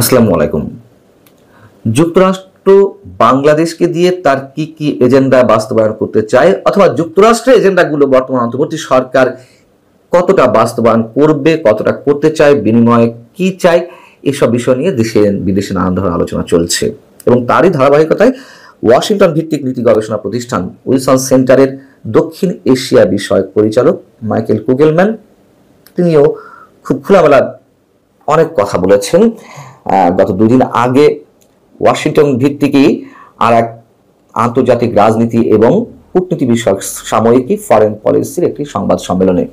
আসসালামু আলাইকুম। যুক্তরাষ্ট্র বাংলাদেশকে দিয়ে তার কি কি এজেন্ডা বাস্তবায়ন করতে চায় অথবা যুক্তরাষ্ট্রের এজেন্ডাগুলো বর্তমান অন্তর্বর্তী সরকার কতটা বাস্তবায়ন করবে, কতটা করতে চায়, বিনিময়ে কি চায়, এসব বিষয় নিয়ে দেশে বিদেশে নানান ধরনের আলোচনা চলছে। এবং তারই ধারাবাহিকতায় ওয়াশিংটন ভিত্তিক নীতি গবেষণা প্রতিষ্ঠান উইলসন সেন্টারের দক্ষিণ এশিয়া বিষয়ক পরিচালক মাইকেল কুগেলম্যান তিনিও খুব খোলামেলা অনেক কথা বলেছেন। গত দুদিন আগে ওয়াশিংটন ভিত্তিকই আর এক আন্তর্জাতিক রাজনীতি এবং কূটনীতি বিষয়ক সাময়িকী ফরেন পলিসির একটি সংবাদ সম্মেলনে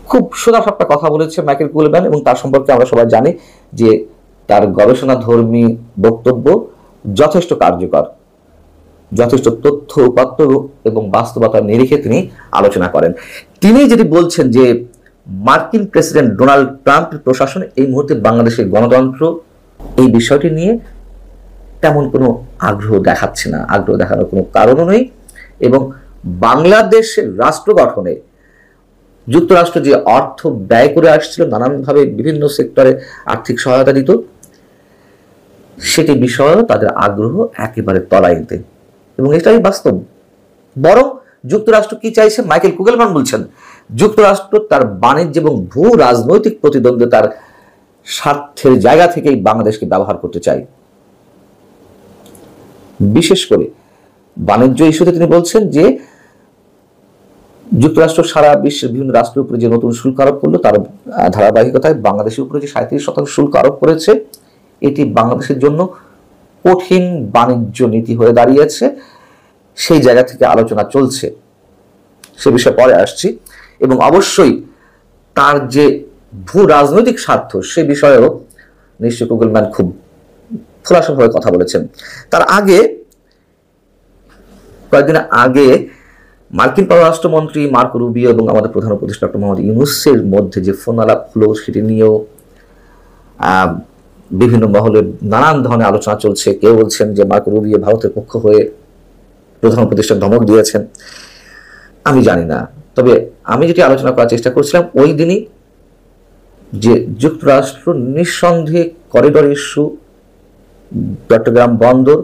খুব সোজাসাপটা কথা বলেছে মাইকেল কুগেলম্যান। এবং তার সম্পর্কে আমরা সবাই জানি যে তার গবেষণাধর্মী বক্তব্য যথেষ্ট কার্যকর, যথেষ্ট তথ্য উপাত্ত এবং বাস্তবতার নিরিখে তিনি আলোচনা করেন। তিনি যেটি বলছেন যে মার্কিন প্রেসিডেন্ট ডোনাল্ড ট্রাম্পের প্রশাসন এই মুহূর্তে বাংলাদেশের গণতন্ত্র এই বিষয়টি নিয়ে তেমন কোনো আগ্রহ দেখাচ্ছে না, আগ্রহ দেখানোর কোনো কারণও নেই। এবং বাংলাদেশের রাষ্ট্র গঠনে যুক্তরাষ্ট্র যে অর্থ ব্যয় করে আসছিল, নানানভাবে বিভিন্ন সেক্টরে আর্থিক সহায়তা দিত, সেটি বিষয়েও তাদের আগ্রহ একেবারে তলাইতে। এবং এটাই বাস্তব। বরং যুক্তরাষ্ট্র কি চাইছে, মাইকেল কুগেলম্যান বলছেন যুক্তরাষ্ট্র তার বাণিজ্য এবং ভূ রাজনৈতিক প্রতিদ্বন্দ্বিতার স্বার্থের জায়গা থেকেই বাংলাদেশকে ব্যবহার করতে চায়। বিশেষ করে বাণিজ্য ইস্যুতে তিনি বলছেন যে যুক্তরাষ্ট্র সারা বিশ্বের বিভিন্ন রাষ্ট্রের উপরে যে নতুন শুল্ক আরোপ করলো, তার ধারাবাহিকতায় বাংলাদেশের উপরে যে 37% শুল্ক আরোপ করেছে, এটি বাংলাদেশের জন্য কঠিন বাণিজ্য নীতি হয়ে দাঁড়িয়েছে। সেই জায়গা থেকে আলোচনা চলছে, সে বিষয়ে পরে আসছি। এবং অবশ্যই তার যে ভূ রাজনৈতিক স্বার্থ, সে বিষয়েও নিশ্চয় কুগেলম্যান খুব খোলাসাভাবে কথা বলেছেন। তার আগে কয়েকদিন আগে মার্কিন পররাষ্ট্রমন্ত্রী মার্কো রুবিও এবং আমাদের প্রধান উপদেষ্টা ডক্টর মোহাম্মদ ইউনূসের মধ্যে যে ফোন আলাপ হলো, সেটি নিয়েও বিভিন্ন মহলে নানান ধরনের আলোচনা চলছে। কেউ বলছেন যে মার্কো রুবিও ভারতের পক্ষ হয়ে প্রধান উপদেষ্টা ধমক দিয়েছেন। আমি জানি না, তবে আমি যেটি আলোচনা করার চেষ্টা করছিলাম ওই দিনই, যে যুক্তরাষ্ট্র নিঃসন্দেহে করিডর ইস্যু, চট্টগ্রাম বন্দর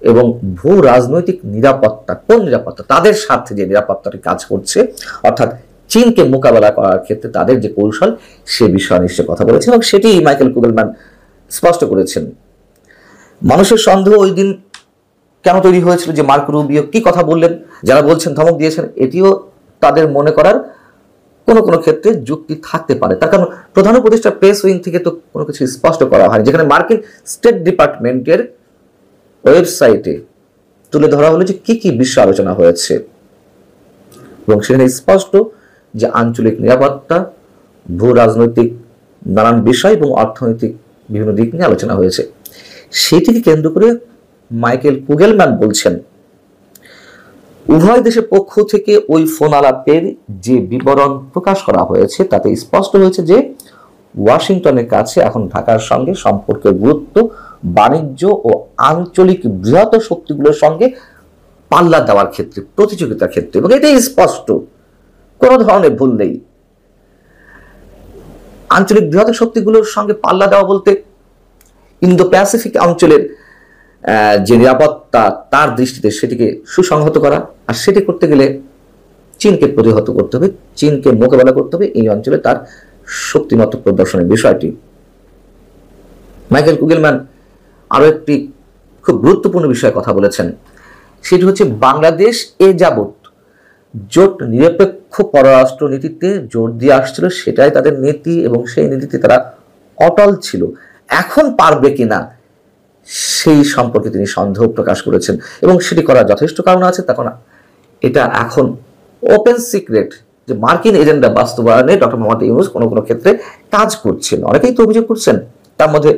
এবং ভূ রাজনৈতিক নিরাপত্তা, কোন নিরাপত্তা, তাদের স্বার্থে যে নিরাপত্তাটি কাজ করছে, অর্থাৎ চীনকে মোকাবেলা করার ক্ষেত্রে তাদের যে কৌশল, সে বিষয়ে নিশ্চয় কথা বলেছেন। এবং সেটি মাইকেল কুগেলম্যান স্পষ্ট করেছেন। মানুষের সন্দেহ ওই দিন কেন তৈরি হয়েছিল যে মার্কো রুবিও কি কথা বললেন, যারা বলছেন ধমক দিয়েছেন, এটিও তাদের মনে করার কোনো কোনো ক্ষেত্রে যুক্তি থাকতে পারে। তার কারণ প্রধান উপদেষ্টা প্রেস উইং থেকে তো কোনো কিছু স্পষ্ট করা হয়নি, যেখানে মার্কিন স্টেট ডিপার্টমেন্টের ওয়েবসাইটে তুলে ধরা হলো যে কি কি বিষয় আলোচনা হয়েছে। এবং সেখানে স্পষ্ট যে আঞ্চলিক নিরাপত্তা, ভূ রাজনৈতিক নানান বিষয় এবং অর্থনৈতিক বিভিন্ন দিক নিয়ে আলোচনা হয়েছে। সেটিকে কেন্দ্র করে মাইকেল কুগেলম্যান বলছেন উভয় দেশের পক্ষ থেকে ওই ফোন আলাপের যে বিবরণ প্রকাশ করা হয়েছে, তাতে স্পষ্ট হয়েছে যে ওয়াশিংটনের কাছে এখন ঢাকার সঙ্গে সম্পর্কের গুরুত্ব বাণিজ্য ও আঞ্চলিক বৃহত্তর শক্তিগুলোর সঙ্গে পাল্লা দেওয়ার ক্ষেত্রে, প্রতিযোগিতার ক্ষেত্রে। এবং এটাই স্পষ্ট, কোনো ধরনের ভুল নেই। আঞ্চলিক বৃহত্তর শক্তিগুলোর সঙ্গে পাল্লা দেওয়া বলতে ইন্দো প্যাসিফিক অঞ্চলের যে নিরাপত্তা, তার দৃষ্টিতে সেটিকে সুসংহত করা, আর সেটি করতে গেলে চীনকে প্রতিহত করতে হবে, চীনকে মোকাবেলা করতে হবে, এই অঞ্চলে তার শক্তিমত্তা প্রদর্শনের বিষয়টি। মাইকেল কুগেলম্যান আরো একটি খুব গুরুত্বপূর্ণ বিষয়ে কথা বলেছেন, সেটি হচ্ছে বাংলাদেশ এ যাবৎ জোট নিরপেক্ষ পররাষ্ট্র নীতিতে জোর দিয়ে আসছিল, সেটাই তাদের নীতি এবং সেই নীতিতে তারা অটল ছিল। এখন পারবে কিনা সেই সম্পর্কে তিনি সন্দেহ প্রকাশ করেছেন। এবং সেটি করার যথেষ্ট কারণ আছে। তখন এটা এখন ওপেন সিক্রেট যে মার্কিন এজেন্ডা বাস্তবায়নে ডক্টর মোহাম্মদ ইউনূস কোনো কোনো ক্ষেত্রে কাজ করছেন। অনেকেই তো অভিযোগ করছেন, তার মধ্যে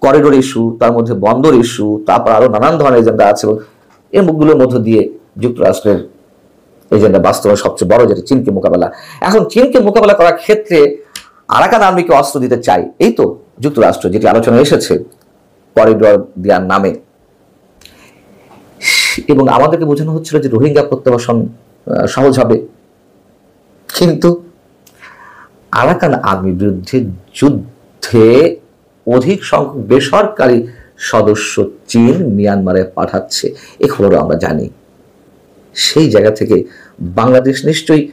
করিডোর ইস্যু, তার মধ্যে বন্দর ইস্যু, তারপর আরো নানান ধরনের এজেন্ডা আছে। এবং এই মুখগুলোর মধ্য দিয়ে যুক্তরাষ্ট্রের এজেন্ডা বাস্তবায়ন সবচেয়ে বড়, যেটা চীনকে মোকাবেলা। এখন চীনকে মোকাবেলা করার ক্ষেত্রে আরাকান আর্মিকে অস্ত্র দিতে চাই, এই তো যুক্তরাষ্ট্র যেটি আলোচনা এসেছে করিডোর দেওয়ার নামে। এবং আমাদেরকে বোঝানো হচ্ছিল যে রোহিঙ্গা প্রত্যাবাসন সহজ হবে, কিন্তু আরাকান আর্মির বিরুদ্ধে যুদ্ধে অধিক সংখ্যক বেসরকারি সদস্য চীন মিয়ানমারে পাঠাচ্ছে, এ খবরও আমরা জানি। সেই জায়গা থেকে বাংলাদেশ নিশ্চয়ই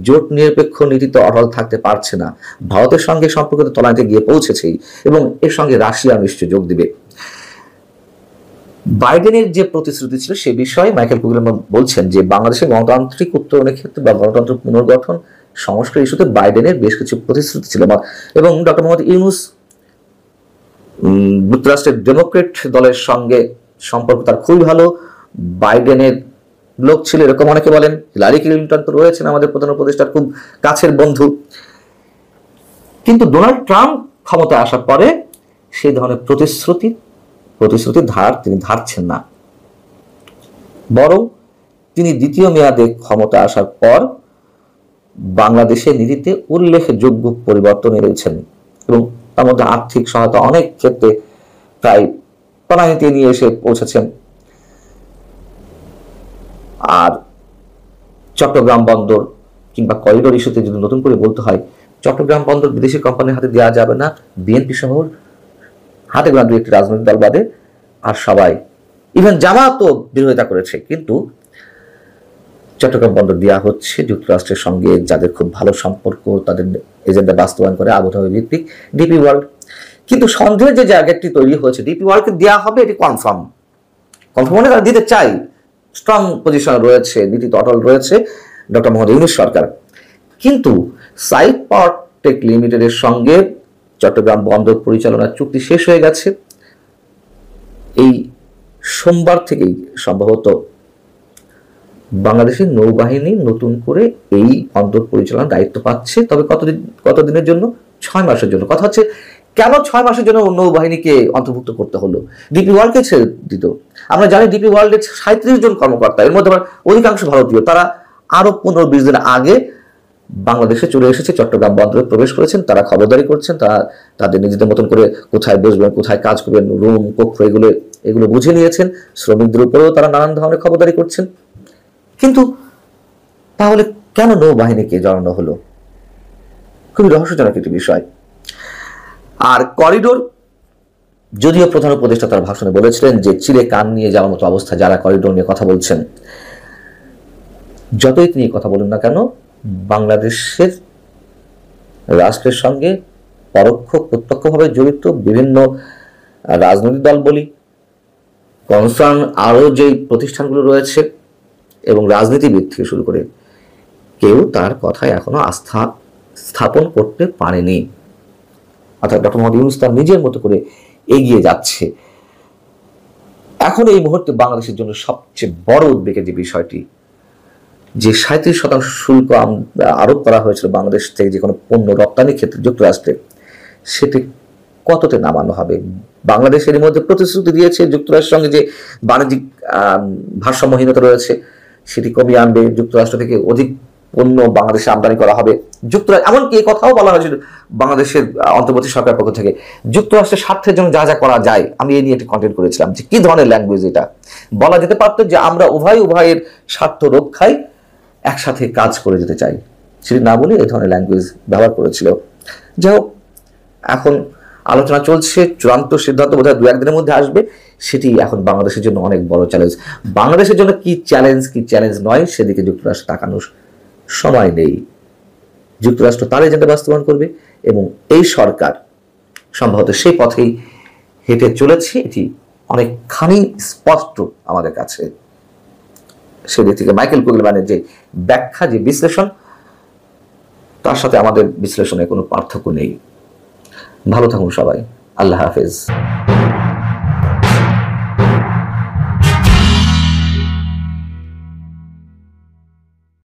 জোট নিরপেক্ষ নীতিতে অটল থাকতে পারছে না। ভারতের সঙ্গে সম্পর্কিত তলানিতে গিয়ে পৌঁছেছেই এবং এর সঙ্গে রাশিয়া নিশ্চয়ই যোগ দিবে। বাইডেনের যে প্রতিশ্রুতি ছিল সে বিষয়ে মাইকেল কুগেলম্যান বলছেন যে বাংলাদেশের গণতান্ত্রিক উত্তরণের ক্ষেত্রে বা গণতন্ত্র পুনর্গঠন সংস্কার ইস্যুতে বাইডেনের বেশ কিছু প্রতিশ্রুতি ছিল এবং ডক্টর মোহাম্মদ ইউনূস যুক্তরাষ্ট্রের ডেমোক্রেট দলের সঙ্গে সম্পর্ক তার খুবই ভালো। বাইডেনের লোক ছিল এরকম অনেকে বলেন। হিলারি ক্লিনটন তো রয়েছেন আমাদের প্রধান উপদেষ্টার খুব কাছের বন্ধু। কিন্তু ডোনাল্ড ট্রাম্প ক্ষমতায় আসার পরে সেই ধরনের প্রতিশ্রুতির ধার তিনি ধারছেন না, বরং তিনি দ্বিতীয় মেয়াদে ক্ষমতা আসার পর বাংলাদেশের নীতিতে উল্লেখযোগ্য পরিবর্তন এনেছেন এবং তার মধ্যে আর্থিক সহায়তা অনেক ক্ষেত্রে প্রায় তলানিতে নিয়ে এসে পৌঁছেছেন। আর চট্টগ্রাম বন্দর কিংবা করিডোর ইস্যুতে যদি নতুন করে বলতে হয়, চট্টগ্রাম বন্দর বিদেশি কোম্পানির হাতে দেওয়া যাবে না, বিএনপি সহ হাতে গোনা দুই একটি রাজনৈতিক দল বাদে আর সবাই, ইভেন জামাতও বিরোধিতা করেছে। কিন্তু চট্টগ্রাম বন্দর দেওয়া হচ্ছে যুক্তরাষ্ট্রের সঙ্গে যাদের খুব ভালো সম্পর্ক, তাদের এজেন্ডা বাস্তবায়ন করে আবুধাবি ভিত্তিক ডিপি ওয়ার্ল্ড। কিন্তু সন্দেহের যে জায়গাটি তৈরি হয়েছে, ডিপি ওয়ার্ল্ডকে দেওয়া হবে এটি কনফার্ম মানে তারা দিতে চাই, স্ট্রং পজিশন রয়েছে, নীতিতে অটল রয়েছে ডক্টর মোহাম্মদ ইউনূস সরকার। কিন্তু সাইড পাওয়ার টেক লিমিটেডের সঙ্গে চট্টগ্রাম বন্দর পরিচালনার চুক্তি শেষ হয়ে গেছে। এই সোমবার থেকেই সম্ভবত বাংলাদেশের নৌবাহিনী নতুন করে এই বন্দর পরিচালনার দায়িত্ব পাচ্ছে। তবে কতদিনের জন্য? 6 মাসের জন্য। কথা হচ্ছে কেন 6 মাসের জন্য নৌবাহিনীকে অন্তর্ভুক্ত করতে হলো? ডিপি ওয়ার্ল্ডকে ছেড়ে দিত। আমরা জানি ডিপি ওয়ার্ল্ডের 37 জন কর্মকর্তা, এর মধ্যে অধিকাংশ ভারতীয়, তারা আরো 15-20 দিন আগে বাংলাদেশে চলে এসেছে, চট্টগ্রাম বন্দরে প্রবেশ করেছেন। তারা খবরদারি করছেন, তারা তাদের নিজেদের মতন করে কোথায় বসবেন, কোথায় কাজ করবেন, রুম কক্ষ এগুলো বুঝে নিয়েছেন। শ্রমিকদের উপরেও তারা নানান ধরনের খবরদারি করছেন। কিন্তু তাহলে কেন নৌবাহিনীকে জড়ানো হলো? খুবই রহস্যজনক একটি বিষয়। আর করিডোর, যদিও প্রধান উপদেষ্টা তার ভাষণে বলেছিলেন যে চিরে কান নিয়ে যাওয়ার মতো অবস্থা যারা করিডোর নিয়ে কথা বলছেন, যতই তিনি কথা বলুন না কেন, বাংলাদেশের রাষ্ট্রের সঙ্গে পরোক্ষ প্রত্যক্ষভাবে জড়িত বিভিন্ন রাজনৈতিক দল বলি, কনসার্ন আরো যে প্রতিষ্ঠানগুলো রয়েছে এবং রাজনীতিবিদ থেকে শুরু করে কেউ তার কথায় এখনো আস্থা স্থাপন করতে পারেনি। অর্থাৎ ডক্টর মোহাম্মদ ইউনূস তার নিজের মতো করে এগিয়ে যাচ্ছে। এখন এই মুহূর্তে বাংলাদেশের জন্য সবচেয়ে বড় উদ্বেগের যে বিষয়টি, যে 37% শুল্ক আরোপ করা হয়েছিল বাংলাদেশ থেকে যে কোনো পণ্য রপ্তানির ক্ষেত্রে যুক্তরাষ্ট্রে, সেটি কততে নামানো হবে? বাংলাদেশের মধ্যে প্রতিশ্রুতি দিয়েছে যুক্তরাষ্ট্রের সঙ্গে যে বাণিজ্যিক ভারসাম্যহীনতা রয়েছে সেটি কমিয়ে আনবে, যুক্তরাষ্ট্র থেকে অধিক পণ্য বাংলাদেশে আমদানি করা হবে। যুক্তরাষ্ট্র এমনকি এই কথাও বলা হয়েছিল বাংলাদেশের অন্তর্বর্তী সরকারের পক্ষ থেকে, যুক্তরাষ্ট্রের স্বার্থের জন্য যা যা করা যায়। আমি এই নিয়ে একটি কন্টেন্ট করেছিলাম যে কি ধরনের ল্যাঙ্গুয়েজ এটা। বলা যেতে পারতো যে আমরা উভয়ের স্বার্থ রক্ষায় একসাথে কাজ করে যেতে চাই, সেটি না বলে এই ধরনের ল্যাঙ্গুয়েজ ব্যবহার করেছিল। যাই হোক, এখন আলোচনা চলছে, চূড়ান্ত সিদ্ধান্ত বোধহয় 2-1 দিনের মধ্যে আসবে। সেটি এখন বাংলাদেশের জন্য অনেক বড় চ্যালেঞ্জ। বাংলাদেশের জন্য কি চ্যালেঞ্জ নয় সেদিকে যুক্তরাষ্ট্র তাকানোর সময় নেই। যুক্তরাষ্ট্র তার এজেন্ডা বাস্তবায়ন করবে এবং এই সরকার সম্ভবত সেই পথেই হেঁটে চলেছে, এটি অনেকখানি স্পষ্ট আমাদের কাছে। সেদিক থেকে মাইকেল কুগেলম্যানের যে ব্যাখ্যা, যে বিশ্লেষণ, তার সাথে আমাদের বিশ্লেষণে কোনো পার্থক্য নেই। ভালো থাকুন সবাই। আল্লাহ হাফেজ।